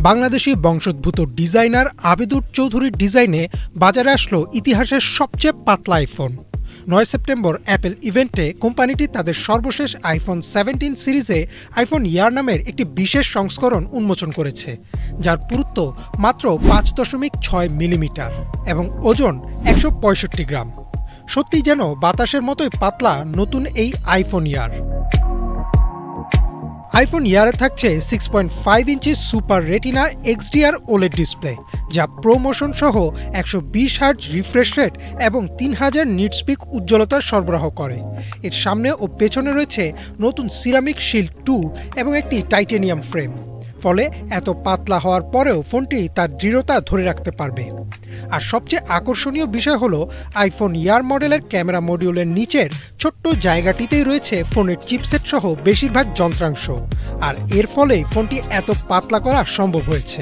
বাংলাদেশি বংশোদ্ভূত ডিজাইনার আবেদুর চৌধুরীর ডিজাইনে বাজারে আসলো ইতিহাসের সবচেয়ে পাতলা আইফোন। 9 সেপ্টেম্বর অ্যাপল ইভেন্টে কোম্পানিটি তাদের সর্বশেষ আইফোন 17 সিরিজে আইফোন ইয়ার নামের একটি বিশেষ সংস্করণ উন্মোচন করেছে, যার পুরুত্ব মাত্র 5.6 মিলিমিটার এবং ওজন 165 গ্রাম। সত্যি যেন বাতাসের মতোই পাতলা নতুন এই আইফোন ইয়ার। আইফোন ইয়ারে থাকছে 6.5 ইঞ্চি super retina XDR OLED display, যা প্রোমোশন সহ 120 হার্জ রিফ্রেশ রেট এবং 3000 নিটস পিক উজ্জ্বলতা সরবরাহ করে। এর সামনে ও পেছনে রয়েছে নতুন সিরামিক শিল্ড 2 এবং একটি টাইটেনিয়াম ফ্রেম, ফলে এত পাতলা হওয়ার পরেও ফোনটি তার দৃঢ়তা ধরে রাখতে পারবে। আর সবচেয়ে আকর্ষণীয় বিষয় হলো আইফোন ইয়ার মডেলের ক্যামেরা মডিউলের নিচের ছোট্ট জায়গাটিতেই রয়েছে ফোনের চিপসেট সহ বেশিরভাগ যন্ত্রাংশ, আর এর ফলেই ফোনটি এত পাতলা করা সম্ভব হয়েছে।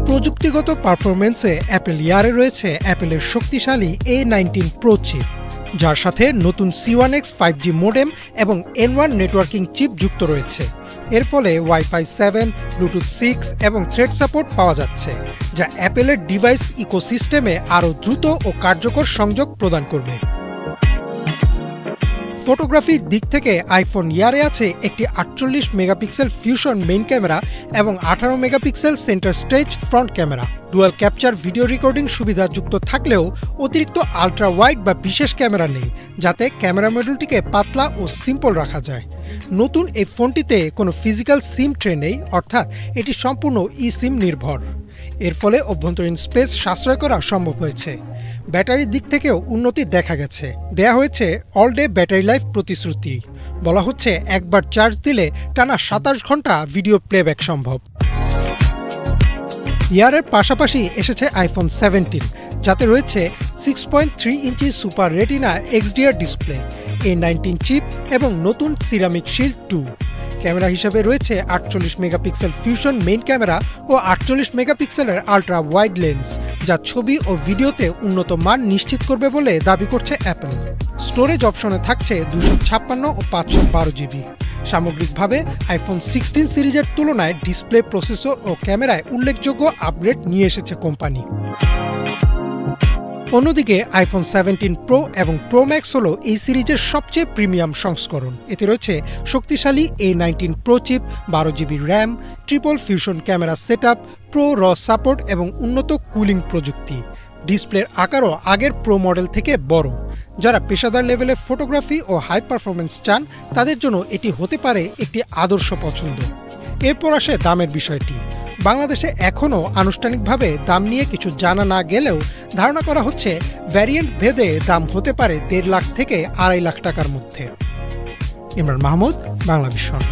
প্রযুক্তিগত পারফরমেন্সে অ্যাপল ইয়ারে রয়েছে অ্যাপলের শক্তিশালী A19 Pro চিপ, যার সাথে নতুন C1X 5G মোডেম এবং N1 নেটওয়ার্কিং চিপ যুক্ত রয়েছে। এর ফলে ওয়াইফাই 7, ব্লুটুথ 6 এবং থ্রেড সাপোর্ট পাওয়া যাচ্ছে, যা অ্যাপলের ডিভাইস ইকোসিস্টেমে আরও দ্রুত ও কার্যকর সংযোগ প্রদান করবে। ফটোগ্রাফির দিক থেকে আইফোন ইয়ারে আছে একটি 48 মেগাপিক্সেল ফিউশন মেইন ক্যামেরা এবং 18 megapixel centre stage front camera. Dual capture video recording সুবিধা যুক্ত থাকলেও অতিরিক্ত আলট্রা ওয়াইড বা বিশেষ ক্যামেরা নেই, যাতে ক্যামেরা মডিউলটিকে পাতলা ও সিম্পল রাখা যায়। নতুন এই ফোনটিতে কোনো ফিজিক্যাল সিম ট্রে নেই, অর্থাৎ এটি সম্পূর্ণ ই-সিম নির্ভর। এর ফলে অভ্যন্তরীণ স্পেস সাশ্রয় করা সম্ভব হয়েছে। ব্যাটারির দিক থেকেও উন্নতি দেখা গেছে। দেয়া হয়েছে অল ডে ব্যাটারি লাইফ প্রতিশ্রুতি। বলা হচ্ছে একবার চার্জ দিলে টানা 27 ঘন্টা ভিডিও প্লেব্যাক সম্ভব। ইয়ারের পাশাপাশি এসেছে আইফোন 17, যাতে রয়েছে 6.3 ইঞ্চি super retina XDR display, A19 chip এবং নতুন সিরামিক শিল্ড 2। ক্যামেরা হিসেবে রয়েছে 48 মেগাপিক্সেল ফিউশন মেইন ক্যামেরা ও 48 মেগাপিক্সেলের আলট্রা ওয়াইড লেন্স, যা ছবি ও ভিডিওতে উন্নত মান নিশ্চিত করবে বলে দাবি করছে অ্যাপল। স্টোরেজ অপশনে থাকছে 256 ও 512 জিবি। সামগ্রিকভাবে আইফোন 16 সিরিজের তুলনায় ডিসপ্লে, প্রসেসর ও ক্যামেরায় উল্লেখযোগ্য আপগ্রেড নিয়ে এসেছে কোম্পানি। অন্যদিকে আইফোন 17 প্রো এবং প্রো ম্যাক্স হল এই সিরিজের সবচেয়ে প্রিমিয়াম সংস্করণ। এতে রয়েছে শক্তিশালী A19 pro chip, 12 GB RAM, triple fusion camera setup, pro র সাপোর্ট এবং উন্নত কুলিং প্রযুক্তি। ডিসপ্লের আকারও আগের প্রো মডেল থেকে বড়। যারা পেশাদার লেভেলে ফটোগ্রাফি ও হাই পারফরমেন্স চান, তাদের জন্য এটি হতে পারে একটি আদর্শ পছন্দ। এরপর আসে দামের বিষয়টি। বাংলাদেশে এখনও আনুষ্ঠানিকভাবে দাম নিয়ে কিছু জানা না গেলেও ধারণা করা হচ্ছে ভ্যারিয়েন্ট ভেদে দাম হতে পারে 1.5 লাখ থেকে 2.5 লাখ টাকার মধ্যে। ইমরান মাহমুদ, বাংলা ভিশন।